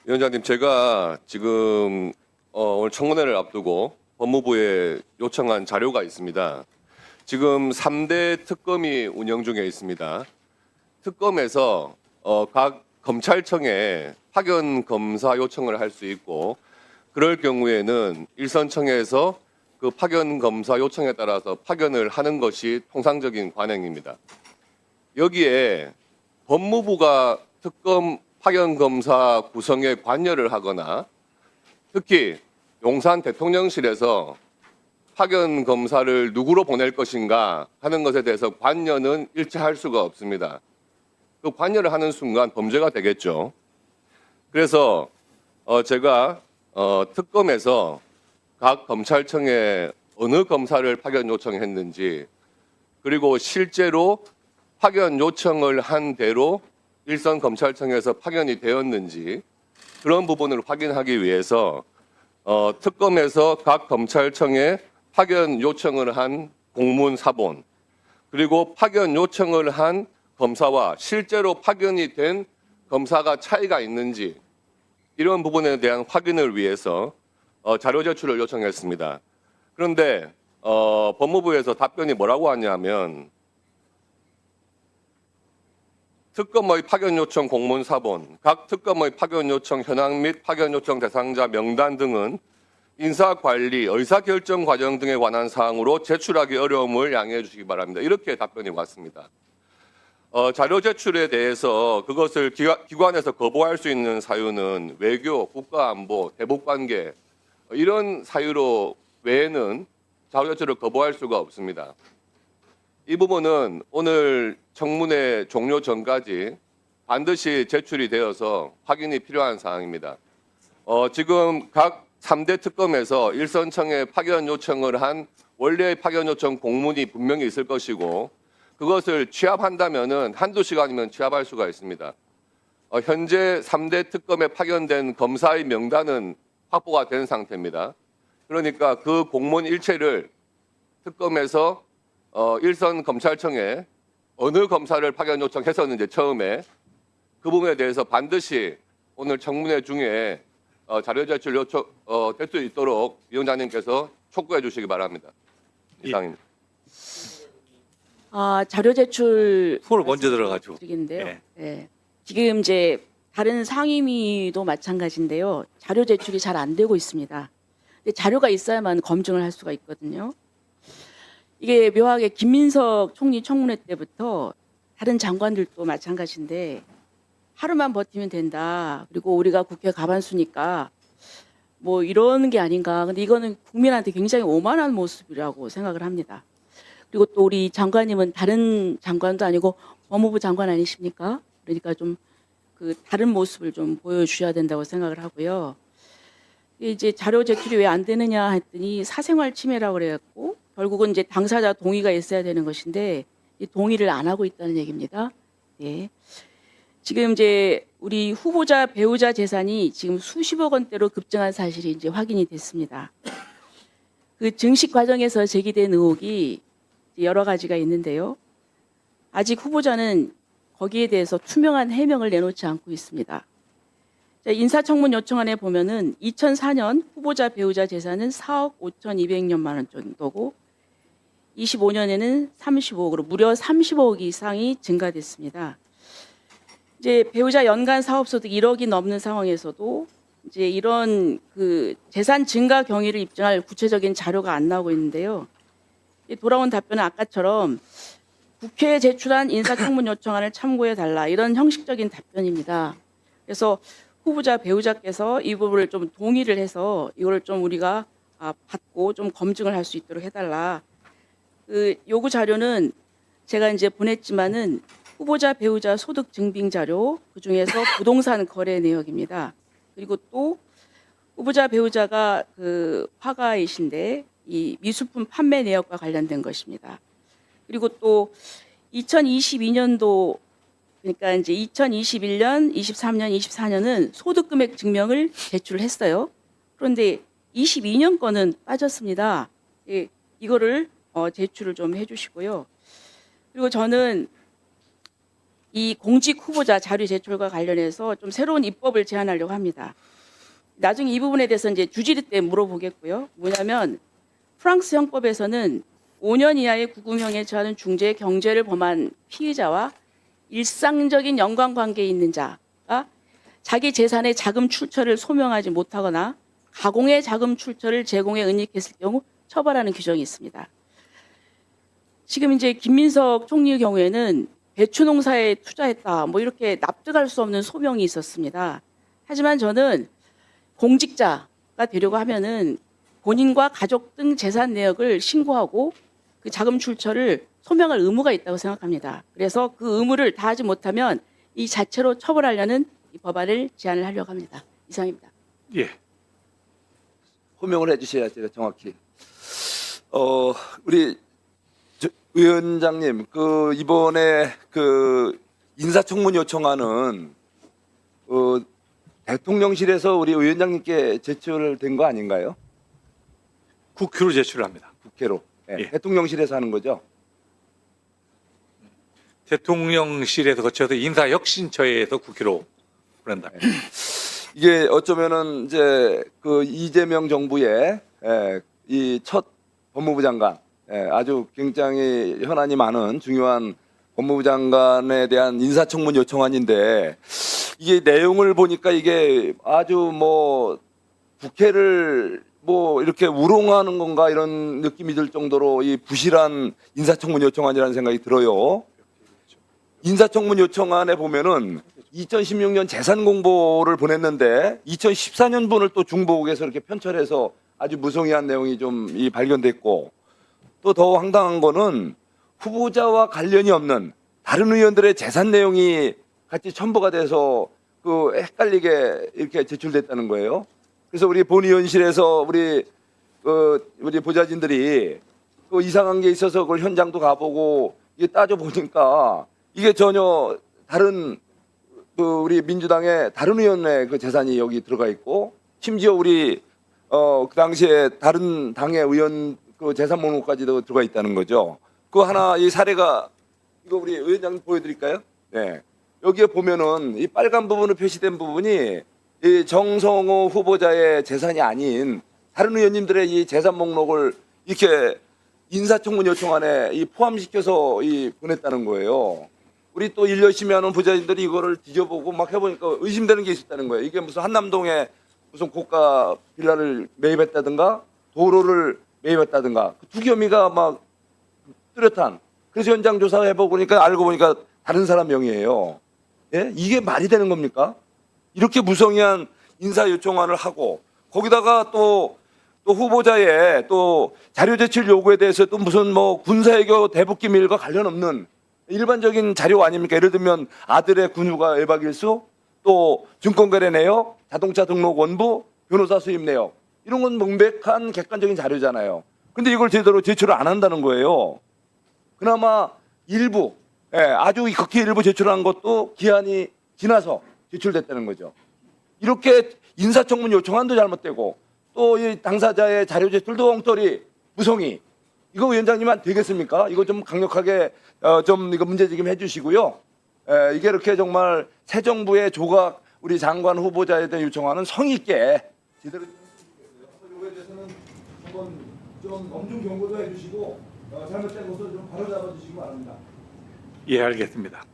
위원장님, 제가 지금 오늘 청문회를 앞두고 법무부에 요청한 자료가 있습니다. 지금 3대 특검이 운영 중에 있습니다. 특검에서 각 검찰청에 파견 검사 요청을 할 수 있고, 그럴 경우에는 일선청에서 그 파견 검사 요청에 따라서 파견을 하는 것이 통상적인 관행입니다. 여기에 법무부가 특검 파견 검사 구성에 관여를 하거나, 특히 용산 대통령실에서 파견 검사를 누구로 보낼 것인가 하는 것에 대해서 관여는 일치할 수가 없습니다. 그 관여를 하는 순간 범죄가 되겠죠. 그래서 제가 특검에서 각 검찰청에 어느 검사를 파견 요청했는지, 그리고 실제로 파견 요청을 한 대로 일선 검찰청에서 파견이 되었는지, 그런 부분을 확인하기 위해서 특검에서 각 검찰청에 파견 요청을 한 공문 사본, 그리고 파견 요청을 한 검사와 실제로 파견이 된 검사가 차이가 있는지, 이런 부분에 대한 확인을 위해서 자료 제출을 요청했습니다. 그런데 법무부에서 답변이 뭐라고 하냐면, 특검의 파견 요청 공문 사본, 각 특검의 파견 요청 현황 및 파견 요청 대상자 명단 등은 인사관리, 의사결정 과정 등에 관한 사항으로 제출하기 어려움을 양해해 주시기 바랍니다. 이렇게 답변이 왔습니다. 자료 제출에 대해서 그것을 기관에서 거부할 수 있는 사유는 외교, 국가안보, 대북관계, 이런 사유로 외에는 자료 제출을 거부할 수가 없습니다. 이 부분은 오늘 청문회 종료 전까지 반드시 제출이 되어서 확인이 필요한 사항입니다. 지금 각 3대 특검에서 일선청에 파견 요청을 한 원래의 파견 요청 공문이 분명히 있을 것이고, 그것을 취합한다면은 한두 시간이면 취합할 수가 있습니다. 현재 3대 특검에 파견된 검사의 명단은 확보가 된 상태입니다. 그러니까 그 공문 일체를 특검에서 일선 검찰청에 어느 검사를 파견 요청했었는지 처음에 그 부분에 대해서 반드시 오늘 청문회 중에 자료 제출 요청 될 수 있도록 위원장님께서 촉구해 주시기 바랍니다. 이상입니다. 자료 제출 손을 먼저 들어가죠. 드리는데요. 네. 네. 지금 이제 다른 상임위도 마찬가지인데요. 자료 제출이 잘 안 되고 있습니다. 근데 자료가 있어야만 검증을 할 수가 있거든요. 이게 묘하게 김민석 총리 청문회 때부터 다른 장관들도 마찬가지인데, 하루만 버티면 된다. 그리고 우리가 국회 가반수니까 뭐 이런 게 아닌가. 근데 이거는 국민한테 굉장히 오만한 모습이라고 생각을 합니다. 그리고 또 우리 장관님은 다른 장관도 아니고 법무부 장관 아니십니까? 그러니까 좀 그 다른 모습을 좀 보여주셔야 된다고 생각을 하고요. 이제 자료 제출이 왜 안 되느냐 했더니 사생활 침해라고 그래갖고 결국은 이제 당사자 동의가 있어야 되는 것인데 이 동의를 안 하고 있다는 얘기입니다. 예. 지금 이제 우리 후보자 배우자 재산이 지금 수십억 원대로 급증한 사실이 이제 확인이 됐습니다. 그 증식 과정에서 제기된 의혹이 여러 가지가 있는데요. 아직 후보자는 거기에 대해서 투명한 해명을 내놓지 않고 있습니다. 인사청문 요청안에 보면은 2004년 후보자 배우자 재산은 4억 5,200여만 원 정도고 25년에는 35억으로 무려 30억 이상이 증가됐습니다. 이제 배우자 연간 사업소득 1억이 넘는 상황에서도 이제 이런 그 재산 증가 경위를 입증할 구체적인 자료가 안 나오고 있는데요. 돌아온 답변은 아까처럼 국회에 제출한 인사청문 요청안을 참고해 달라, 이런 형식적인 답변입니다. 그래서 후보자 배우자께서 이 부분을 좀 동의를 해서 이거를 좀 우리가 받고 좀 검증을 할 수 있도록 해달라. 그 요구 자료는 제가 이제 보냈지만은 후보자 배우자 소득 증빙 자료, 그 중에서 부동산 거래 내역입니다. 그리고 또 후보자 배우자가 그 화가이신데 이 미술품 판매 내역과 관련된 것입니다. 그리고 또 2022년도, 그러니까 이제 2021년, 23년, 24년은 소득 금액 증명을 제출했어요. 그런데 22년 거는 빠졌습니다. 예, 이거를 제출을 좀 해주시고요. 그리고 저는 이 공직 후보자 자료 제출과 관련해서 좀 새로운 입법을 제안하려고 합니다. 나중에 이 부분에 대해서 이제 주지리 때 물어보겠고요. 뭐냐면 프랑스 형법에서는 5년 이하의 구금형에 처하는 중죄 경죄를 범한 피의자와 일상적인 연관관계에 있는 자가 자기 재산의 자금 출처를 소명하지 못하거나 가공의 자금 출처를 제공에 은닉했을 경우 처벌하는 규정이 있습니다. 지금 이제 김민석 총리의 경우에는 배추 농사에 투자했다, 뭐 이렇게 납득할 수 없는 소명이 있었습니다. 하지만 저는 공직자가 되려고 하면은 본인과 가족 등 재산 내역을 신고하고 그 자금 출처를 소명할 의무가 있다고 생각합니다. 그래서 그 의무를 다하지 못하면 이 자체로 처벌하려는 이 법안을 제안을 하려고 합니다. 이상입니다. 예. 호명을 해주셔야 제가 정확히. 우리 위원장님, 그 이번에 그 인사청문 요청안은 대통령실에서 우리 위원장님께 제출된 거 아닌가요? 국회로 제출합니다. 국회로. 네, 예. 대통령실에서 하는 거죠. 대통령실에서 거쳐서 인사혁신처에서 국회로 보낸다. 이게 어쩌면은 이제 그 이재명 정부의 이 첫 법무부 장관, 아주 굉장히 현안이 많은 중요한 법무부 장관에 대한 인사청문 요청안인데 이게 내용을 보니까 이게 아주 뭐 국회를 뭐 이렇게 우롱하는 건가 이런 느낌이 들 정도로 이 부실한 인사청문 요청안이라는 생각이 들어요. 인사청문 요청안에 보면은 2016년 재산 공보를 보냈는데 2014년분을 또 중보국에서 이렇게 편철해서 아주 무성의한 내용이 좀 발견됐고 또 더 황당한 거는 후보자와 관련이 없는 다른 의원들의 재산 내용이 같이 첨부가 돼서 그 헷갈리게 이렇게 제출됐다는 거예요. 그래서 우리 본의원실에서 우리 보좌진들이 그 이상한 게 있어서 그걸 현장도 가보고 이게 따져 보니까 이게 전혀 다른 그 우리 민주당의 다른 의원의 그 재산이 여기 들어가 있고 심지어 우리 그 당시에 다른 당의 의원 그 재산 목록까지도 들어가 있다는 거죠. 그 하나 이 사례가 이거 우리 의원장님 보여드릴까요? 네. 여기에 보면은 이 빨간 부분으로 표시된 부분이 이 정성호 후보자의 재산이 아닌 다른 의원님들의 이 재산 목록을 이렇게 인사청문 요청안에 포함시켜서 보냈다는 거예요. 우리 또 일 열심히 하는 부자인들이 이거를 뒤져보고 막 해보니까 의심되는 게 있었다는 거예요. 이게 무슨 한남동에 무슨 고가 빌라를 매입했다든가 도로를 매입했다든가 두 겸이가 막 뚜렷한. 그래서 현장 조사해보고 보니까 알고 보니까 다른 사람 명의예요. 예? 이게 말이 되는 겁니까? 이렇게 무성의한 인사 요청안을 하고 거기다가 또 후보자의 또 자료 제출 요구에 대해서 또 무슨 뭐 군사외교 대북기밀과 관련 없는 일반적인 자료 아닙니까? 예를 들면 아들의 군유가 외박 일수, 또 증권거래 내역, 자동차 등록 원부, 변호사 수입 내역 이런 건 명백한 객관적인 자료잖아요. 근데 이걸 제대로 제출을 안 한다는 거예요. 그나마 일부, 아주 극히 일부 제출한 것도 기한이 지나서 제출됐다는 거죠. 이렇게 인사청문 요청안도 잘못되고 또 이 당사자의 자료 제출도 엉터리, 무성의. 이거 위원장님은 되겠습니까? 이거 좀 강력하게 좀 이거 문제제기해 주시고요. 이게 이렇게 정말 새 정부의 조각 우리 장관 후보자에 대한 요청안은 성의 있게 제대로 좀 해주시고요. 이거에 대해서는 한번 좀 엄중 경고도 해주시고 잘못된 것을 좀 바로잡아 주시기 바랍니다. 예, 알겠습니다.